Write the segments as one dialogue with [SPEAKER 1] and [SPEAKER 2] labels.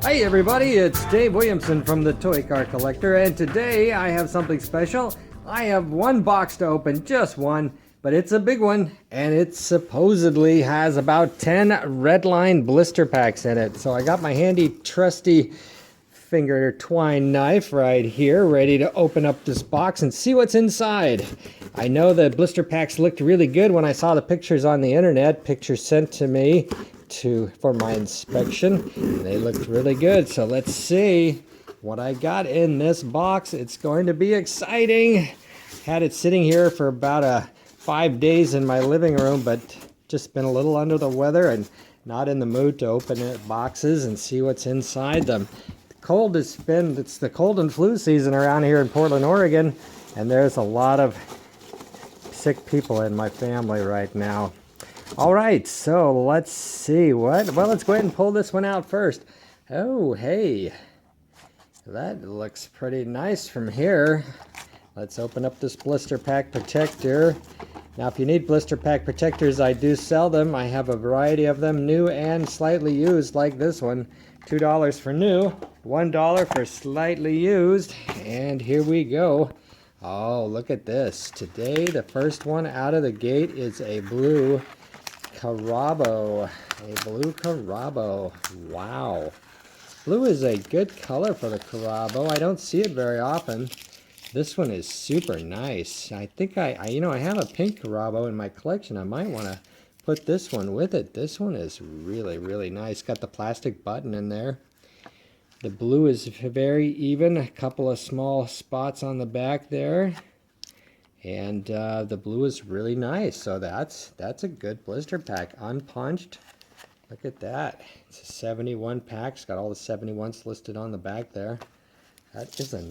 [SPEAKER 1] Hey everybody, it's Dave Williamson from the Toy Car Collector, and today I have something special. I have one box to open, just one, but it's a big one, and it supposedly has about 10 Redline blister packs in it. So I got my handy trusty finger twine knife right here, ready to open up this box and see what's inside. I know the blister packs looked really good when I saw the pictures on the internet, pictures sent to me for my inspection. They looked really good, so let's see what I got in this box. It's going to be exciting. Had it sitting here for about 5 days in my living room, but just been a little under the weather and not in the mood to open boxes and see what's inside them. It's the cold and flu season around here in Portland, Oregon, and there's a lot of sick people in my family right now. All right, so let's see well, let's go ahead and pull this one out first. Oh, hey, that looks pretty nice from here. Let's open up this blister pack protector. Now, if you need blister pack protectors, I do sell them. I have a variety of them, new and slightly used, like this one. $2 for new, $1 for slightly used, and here we go. Oh, look at this. Today, the first one out of the gate is a blue Kurabo. A blue Kurabo. Wow. Blue is a good color for the Kurabo. I don't see it very often. This one is super nice. I think I have a pink Kurabo in my collection. I might want to put this one with it. This one is really, really nice. Got the plastic button in there. The blue is very even. A couple of small spots on the back there. And the blue is really nice. So that's a good blister pack. Unpunched. Look at that. It's a 71 pack. It's got all the 71s listed on the back there. That is a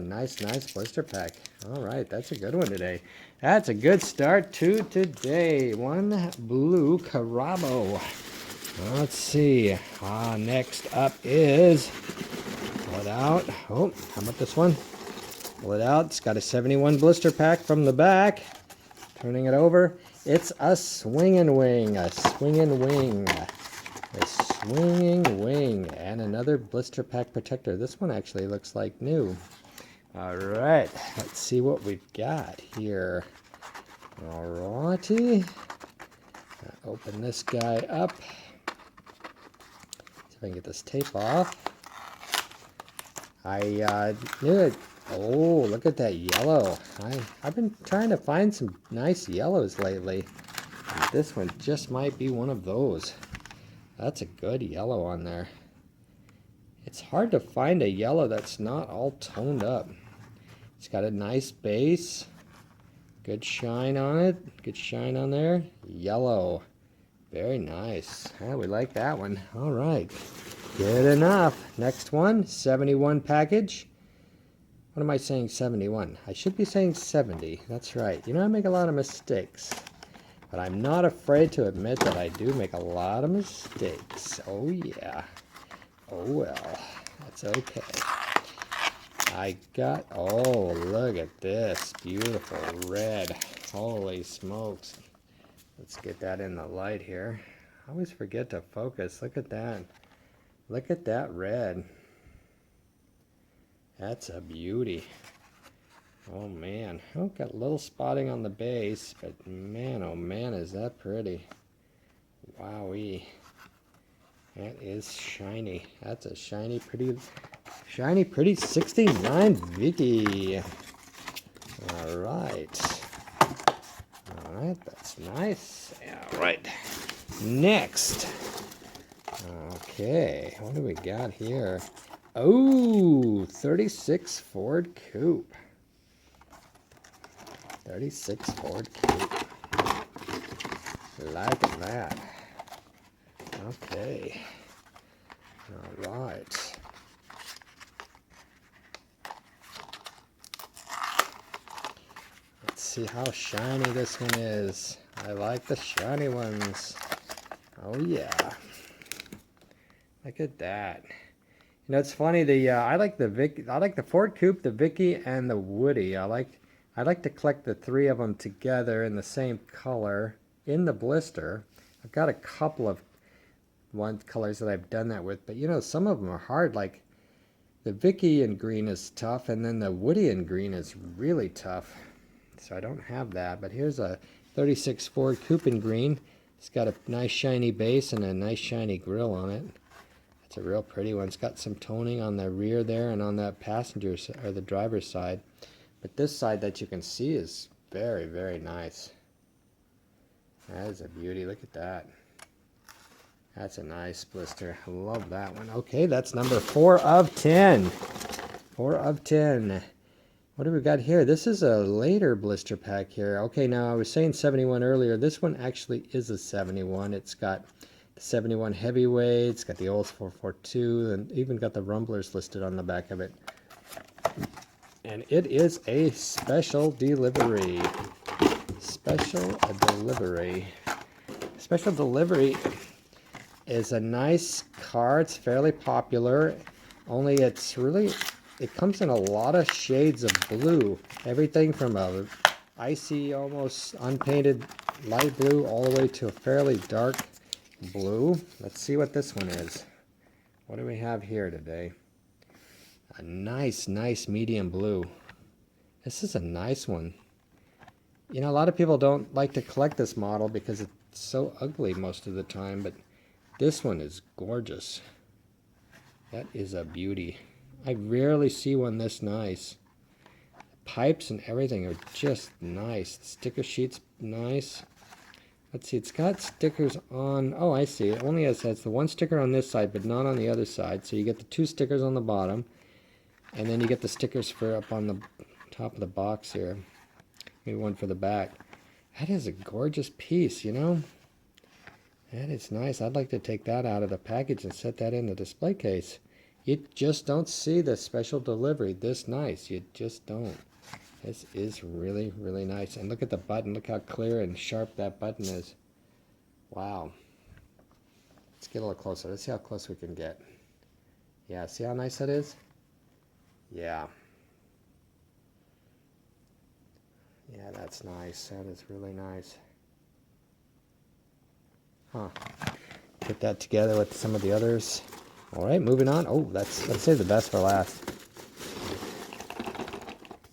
[SPEAKER 1] nice blister pack. All right, that's a good one today. That's a good start to today. One blue Kurabo. Let's see. Next up is, pull it out. Oh, how about this one? Pull it out. It's got a 71 blister pack from the back. Turning it over. It's a swinging wing. A swinging wing. A swinging wing. And another blister pack protector. This one actually looks like new. All right. Let's see what we've got here. All righty. Open this guy up. See if I can get this tape off. I knew it. Oh, look at that yellow. I've been trying to find some nice yellows lately. And this one just might be one of those. That's a good yellow on there. It's hard to find a yellow that's not all toned up. It's got a nice base. Good shine on it. Good shine on there. Yellow. Very nice. Yeah, we like that one. All right. Good enough. Next one, 71 package. What am I saying, 71? I should be saying 70. That's right. You know, I make a lot of mistakes. But I'm not afraid to admit that I do make a lot of mistakes. Oh, yeah. Oh, well. That's okay. Oh, look at this. Beautiful red. Holy smokes. Let's get that in the light here. I always forget to focus. Look at that. Look at that red. That's a beauty. Oh man. Oh, got a little spotting on the base, but man, oh man, is that pretty. Wowee. That is shiny. That's a shiny, pretty 69 Vicky. Alright. Alright, that's nice. Alright. Next. Okay, what do we got here? Oh, 36 Ford Coupe. 36 Ford Coupe. Like that. Okay. All right. Let's see how shiny this one is. I like the shiny ones. Oh yeah. Look at that. You know, it's funny. I like the Ford Coupe, the Vicky, and the Woody. I like to collect the three of them together in the same color in the blister. I've got a couple of one colors that I've done that with, but you know, some of them are hard. Like the Vicky in green is tough, and then the Woody in green is really tough. So I don't have that, but here's a 36 Ford Coupe in green. It's got a nice shiny base and a nice shiny grille on it. It's a real pretty one. It's got some toning on the rear there and on that passenger or the driver's side. But this side that you can see is very, very nice. That is a beauty. Look at that. That's a nice blister. I love that one. Okay, that's number 4 of 10. 4 of 10. What do we got here? This is a later blister pack here. Okay, now I was saying 71 earlier. This one actually is a 71. It's got the 71 heavyweight. It's got the old 442, and even got the rumblers listed on the back of it. And it is a special delivery. Special delivery. Special delivery is a nice car. It's fairly popular. Only it's really, it comes in a lot of shades of blue. Everything from a icy, almost unpainted light blue all the way to a fairly dark blue. Let's see what this one is. What do we have here today? A nice medium blue. This is a nice one. You know, a lot of people don't like to collect this model because it's so ugly most of the time, but this one is gorgeous. That is a beauty. I rarely see one this nice. Pipes and everything are just nice. The sticker sheet's nice. Let's see, it's got stickers on. Oh, I see. It only has the one sticker on this side, but not on the other side. So you get the 2 stickers on the bottom, and then you get the stickers for up on the top of the box here. Maybe one for the back. That is a gorgeous piece, you know. That is nice. I'd like to take that out of the package and set that in the display case. You just don't see the special delivery this nice. You just don't. This is really, really nice. And look at the button. Look how clear and sharp that button is. Wow. Let's get a little closer. Let's see how close we can get. Yeah, see how nice that is? Yeah. Yeah, that's nice. That is really nice. Huh. Put that together with some of the others. All right, moving on. Oh, let's save the best for last.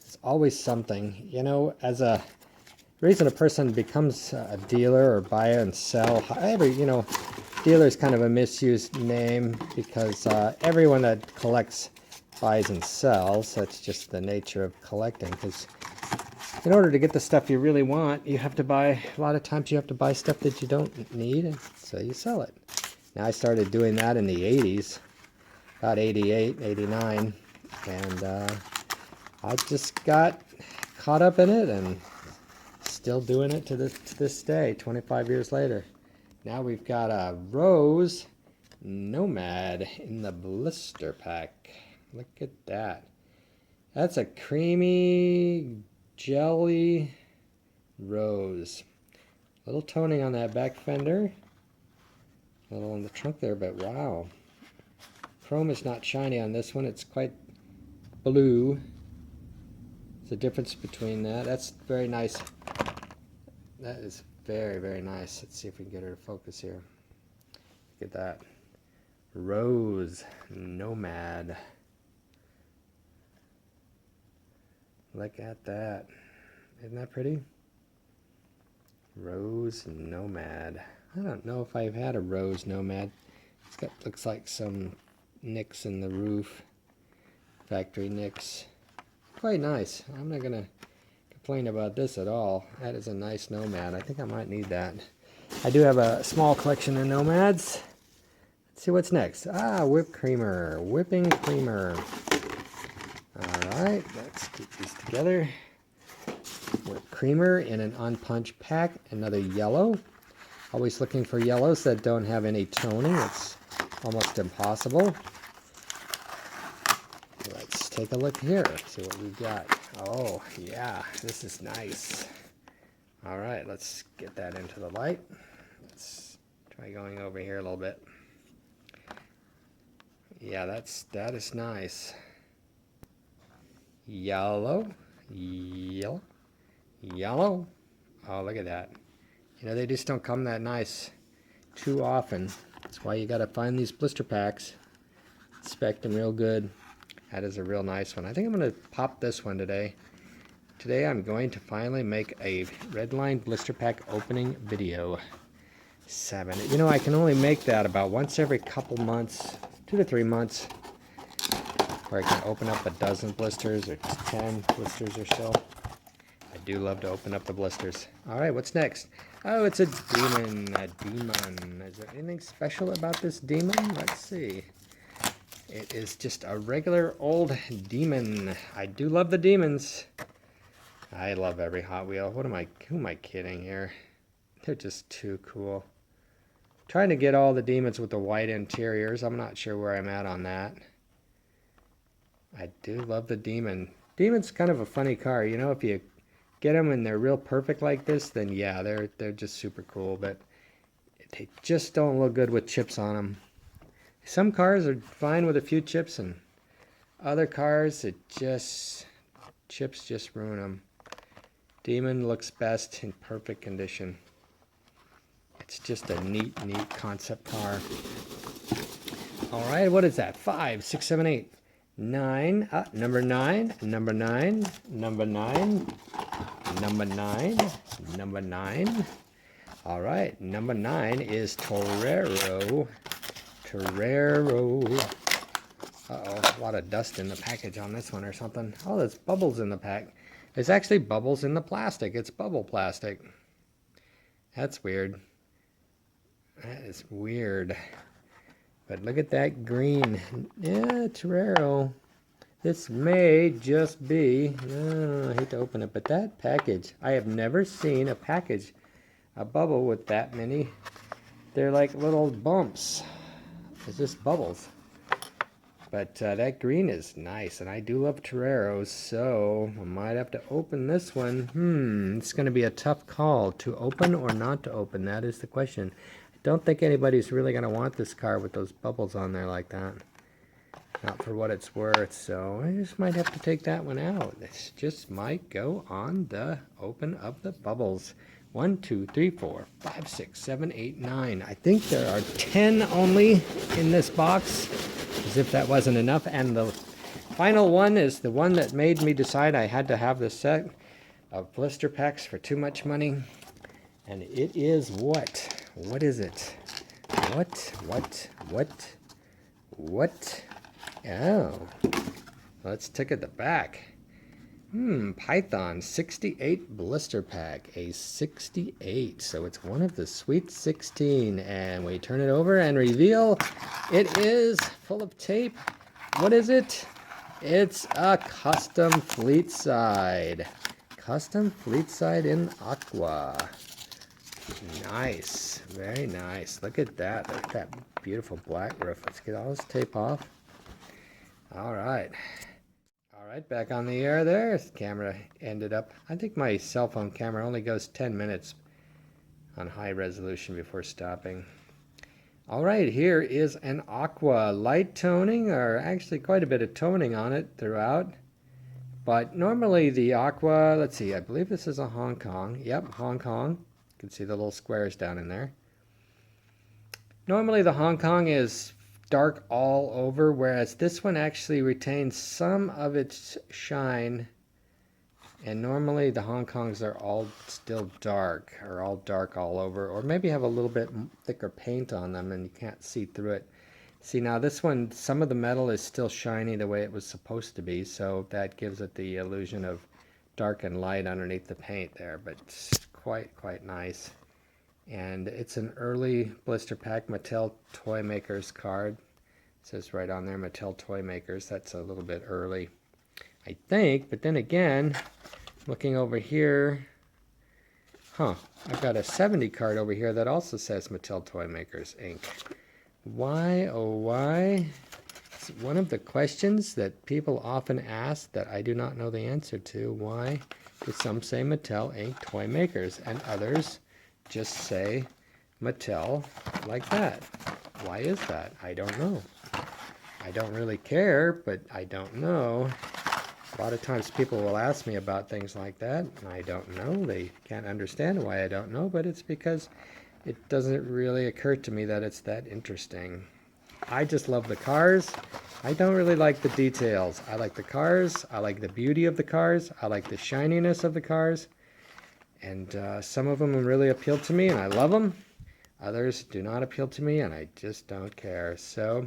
[SPEAKER 1] It's always something, you know, as a reason a person becomes a dealer or buy and sell. However, you know, dealer is kind of a misused name because everyone that collects buys and sells. That's just the nature of collecting, because in order to get the stuff you really want, you have to buy, a lot of times you have to buy stuff that you don't need, and so you sell it. Now I started doing that in the 80s, about 88, 89, and I just got caught up in it and still doing it to this day, 25 years later. Now we've got a Rose Nomad in the blister pack. Look at that. That's a creamy jelly rose. Little toning on that back fender. A little on the trunk there, but wow. Chrome is not shiny on this one. It's quite blue. There's a difference between that. That's very nice. That is very, very nice. Let's see if we can get her to focus here. Look at that. Rose Nomad. Look at that. Isn't that pretty? Rose Nomad. I don't know if I've had a Rose Nomad. It's got, looks like some nicks in the roof. Factory nicks. Quite nice. I'm not going to complain about this at all. That is a nice Nomad. I think I might need that. I do have a small collection of Nomads. Let's see what's next. Ah, whipped creamer. Whipping creamer. Alright, let's keep these together. Whipped creamer in an unpunched pack. Another yellow. Always looking for yellows that don't have any toning. It's almost impossible. Let's take a look here. See what we've got. Oh, yeah, this is nice. Alright, let's get that into the light. Let's try going over here a little bit. Yeah, that is nice. Yellow, yellow, yellow. Oh, look at that. You know, they just don't come that nice too often. That's why you gotta find these blister packs. Inspect them real good. That is a real nice one. I think I'm gonna pop this one today. Today I'm going to finally make a Redline blister pack opening video. 7. You know, I can only make that about once every couple months, 2 to 3 months, where I can open up a dozen blisters or 10 blisters or so. I do love to open up the blisters. Alright, what's next? Oh, it's a demon. A demon. Is there anything special about this demon? Let's see. It is just a regular old demon. I do love the demons. I love every Hot Wheel. Who am I kidding here? They're just too cool. Trying to get all the demons with the white interiors. I'm not sure where I'm at on that. I do love the demon. Demon's kind of a funny car. You know, if you get them and they're real perfect like this, then yeah, they're just super cool. But they just don't look good with chips on them. Some cars are fine with a few chips, and other cars, chips just ruin them. Demon looks best in perfect condition. It's just a neat concept car. All right, what is that? 5, 6, 7, 8, 9. Number 9. Number 9. Number 9. Number 9. Number 9. All right, number 9 is Torero. Torero. Uh-oh, a lot of dust in the package on this one or something. Oh, there's bubbles in the pack. There's actually bubbles in the plastic. It's bubble plastic. That's weird. That is weird. But look at that green. Yeah, Torero. This may just be... Oh, I hate to open it, but that package. I have never seen a package, a bubble with that many. They're like little bumps. It's just bubbles. But that green is nice, and I do love Toreros, so I might have to open this one. It's going to be a tough call. To open or not to open, that is the question. I don't think anybody's really going to want this car with those bubbles on there like that. Not for what it's worth, so I just might have to take that one out. This just might go on the open of the bubbles. 1, 2, 3, 4, 5, 6, 7, 8, 9. I think there are 10 only in this box, as if that wasn't enough. And the final one is the one that made me decide I had to have this set of blister packs for too much money. And it is what? What is it? What? Oh, let's take it to the back. Python 68 blister pack, a 68. So it's one of the sweet 16. And we turn it over and reveal it is full of tape. What is it? It's a custom Fleetside. Custom Fleetside in Aqua. Nice, very nice. Look at that. Look at that beautiful black roof. Let's get all this tape off. All right. All right, back on the air there. The camera ended up, I think my cell phone camera only goes 10 minutes on high resolution before stopping. All right, here is an Aqua. Light toning, or actually quite a bit of toning on it throughout. But normally the Aqua, let's see, I believe this is a Hong Kong. Yep, Hong Kong. You can see the little squares down in there. Normally the Hong Kong is dark all over, whereas this one actually retains some of its shine. And normally the Hong Kongs are all still dark, or all dark all over, or maybe have a little bit thicker paint on them and you can't see through it. See, now this one, some of the metal is still shiny the way it was supposed to be, so that gives it the illusion of dark and light underneath the paint there, but it's quite nice. And it's an early blister pack Mattel Toy Makers card. It says right on there, Mattel Toy Makers. That's a little bit early, I think. But then again, looking over here, I've got a 70 card over here that also says Mattel Toy Makers Inc. Why, oh why? It's one of the questions that people often ask that I do not know the answer to. Why do some say Mattel Inc. Toy Makers and others just say Mattel like that? Why is that? I don't know. I don't really care, but I don't know. A lot of times people will ask me about things like that, and I don't know. They can't understand why I don't know, but it's because it doesn't really occur to me that it's that interesting. I just love the cars. I don't really like the details. I like the cars. I like the beauty of the cars. I like the shininess of the cars. And some of them really appeal to me and I love them. Others do not appeal to me and I just don't care. So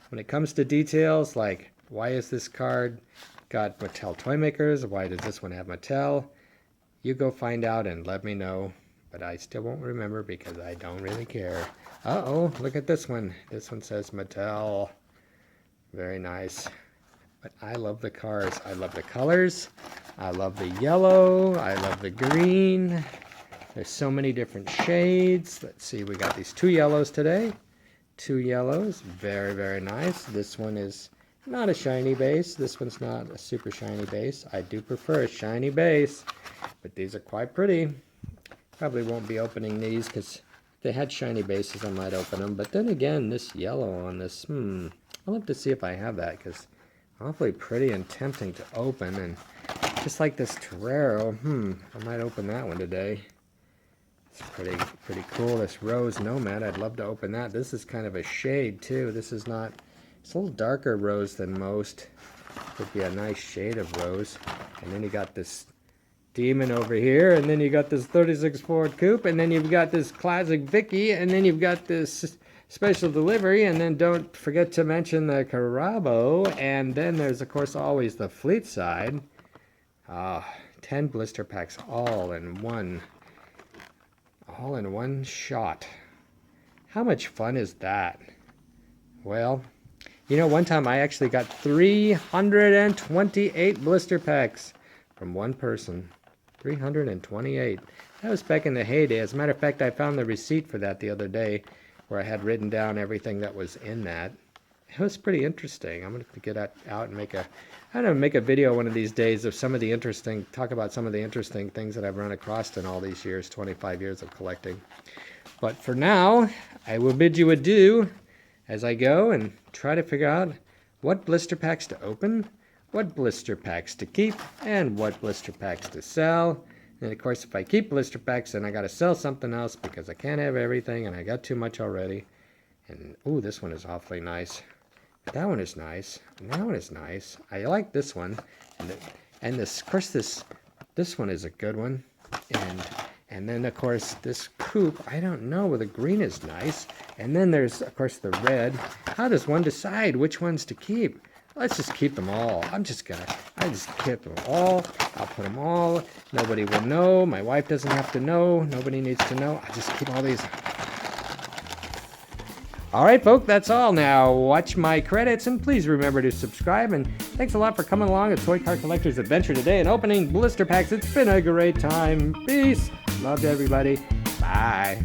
[SPEAKER 1] when it comes to details like why is this card got Mattel toy makers? Why does this one have Mattel? You go find out and let me know. But I still won't remember because I don't really care. Uh-oh, look at this one. This one says Mattel. Very nice. But I love the cars. I love the colors. I love the yellow. I love the green. There's so many different shades. Let's see, we got these 2 yellows today. 2 yellows. Very, very nice. This one is not a shiny base. This one's not a super shiny base. I do prefer a shiny base. But these are quite pretty. Probably won't be opening these because if they had shiny bases I might open them. But then again, this yellow on this, I'll have to see if I have that because awfully pretty and tempting to open. And just like this Torero, I might open that one today. It's pretty cool. This Rose Nomad, I'd love to open that. This is kind of a shade too. This is not, it's a little darker rose than most. Could be a nice shade of rose. And then you got this Demon over here, and then you got this 36 Ford Coupe, and then you've got this classic Vicky, and then you've got this special delivery, and then don't forget to mention the Kurabo, and then there's of course always the Fleetside. 10 blister packs all in one shot. How much fun is that? Well, you know, one time I actually got 328 blister packs from one person. 328. That was back in the heyday. As a matter of fact, I found the receipt for that the other day where I had written down everything that was in that. It was pretty interesting. I'm going to get out and make a video one of these days of some of the interesting, talk about some of the interesting things that I've run across in all these years, 25 years of collecting. But for now, I will bid you adieu as I go and try to figure out what blister packs to open, what blister packs to keep, and what blister packs to sell. And of course, if I keep blister packs, then I got to sell something else because I can't have everything and I got too much already. And ooh, this one is awfully nice. That one is nice. And that one is nice. I like this one. And this, of course, this one is a good one. And then of course this Coupe, I don't know, well, the green is nice. And then there's of course the red. How does one decide which ones to keep? Let's just keep them all. I just keep them all. I'll put them all. Nobody will know. My wife doesn't have to know. Nobody needs to know. I just keep all these. All right, folks, that's all. Now watch my credits and please remember to subscribe. And thanks a lot for coming along at Toy Car Collector's Adventure today and opening blister packs. It's been a great time. Peace. Love to everybody. Bye.